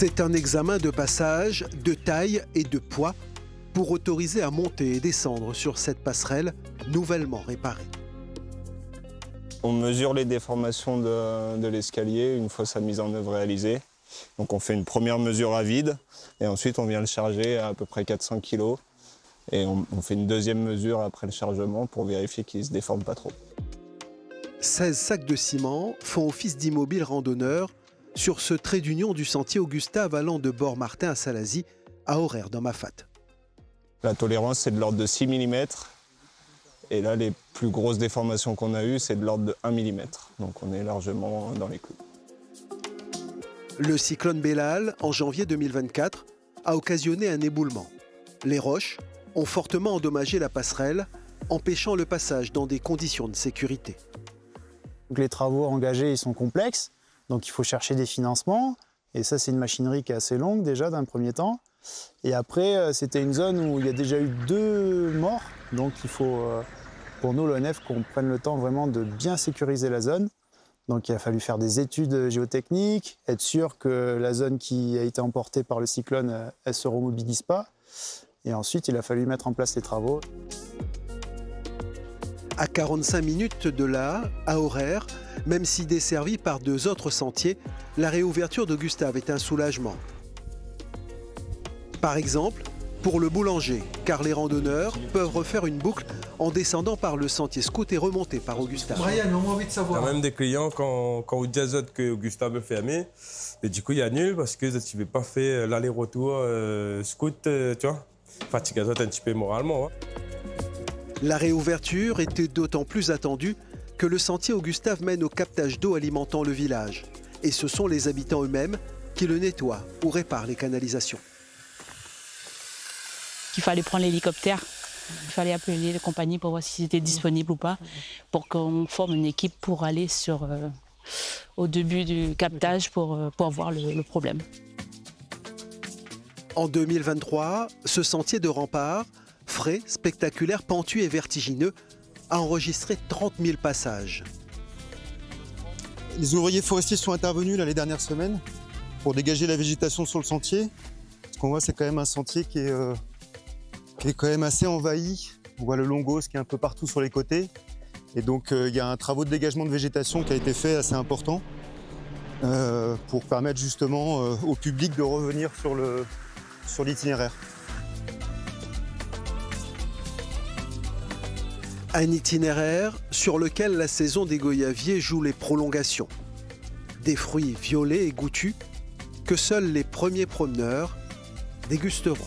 C'est un examen de passage, de taille et de poids pour autoriser à monter et descendre sur cette passerelle nouvellement réparée. On mesure les déformations de l'escalier une fois sa mise en œuvre réalisée. Donc on fait une première mesure à vide et ensuite on vient le charger à peu près 400 kg. Et on fait une deuxième mesure après le chargement pour vérifier qu'il ne se déforme pas trop. 16 sacs de ciment font office d'immobile randonneur sur ce trait d'union du sentier Augustav allant de Bort-Martin à Salazie, à Horaire dans Mafat. La tolérance, c'est de l'ordre de 6 mm. Et là, les plus grosses déformations qu'on a eues, c'est de l'ordre de 1 mm. Donc on est largement dans les clous. Le cyclone Bellal, en janvier 2024, a occasionné un éboulement. Les roches ont fortement endommagé la passerelle, empêchant le passage dans des conditions de sécurité. Donc les travaux engagés ils sont complexes, donc il faut chercher des financements. Et ça, c'est une machinerie qui est assez longue déjà d'un premier temps. Et après, c'était une zone où il y a déjà eu 2 morts. Donc il faut, pour nous, l'ONF, qu'on prenne le temps vraiment de bien sécuriser la zone. Donc il a fallu faire des études géotechniques, être sûr que la zone qui a été emportée par le cyclone, elle ne se remobilise pas. Et ensuite, il a fallu mettre en place les travaux. À 45 minutes de là, à Horaire, même si desservie par 2 autres sentiers, la réouverture d'Augustav est un soulagement. Par exemple, pour le boulanger, car les randonneurs peuvent refaire une boucle en descendant par le sentier scout et remonter par Augustav. Brian, on a envie de savoir. Il y a même des clients, quand on dit aux autres que Augustav est fermé, et du coup, il annule parce que tu ne veux pas faire l'aller-retour scout, tu vois. Fatigue un petit peu moralement. Hein. La réouverture était d'autant plus attendue que le sentier Augustav mène au captage d'eau alimentant le village. Et ce sont les habitants eux-mêmes qui le nettoient ou réparent les canalisations. Il fallait prendre l'hélicoptère, il fallait appeler les compagnies pour voir si c'était disponible ou pas, pour qu'on forme une équipe pour aller au début du captage pour voir le problème. En 2023, ce sentier de rempart, frais, spectaculaire, pentu et vertigineux, a enregistré 30 000 passages. Les ouvriers forestiers sont intervenus là, les dernières semaines pour dégager la végétation sur le sentier. Ce qu'on voit, c'est quand même un sentier qui est quand même assez envahi. On voit le longos qui est un peu partout sur les côtés. Et donc, il y a un travaux de dégagement de végétation qui a été fait assez important pour permettre justement au public de revenir sur l'itinéraire. Un itinéraire sur lequel la saison des goyaviers joue les prolongations. Des fruits violets et goûtus que seuls les premiers promeneurs dégusteront.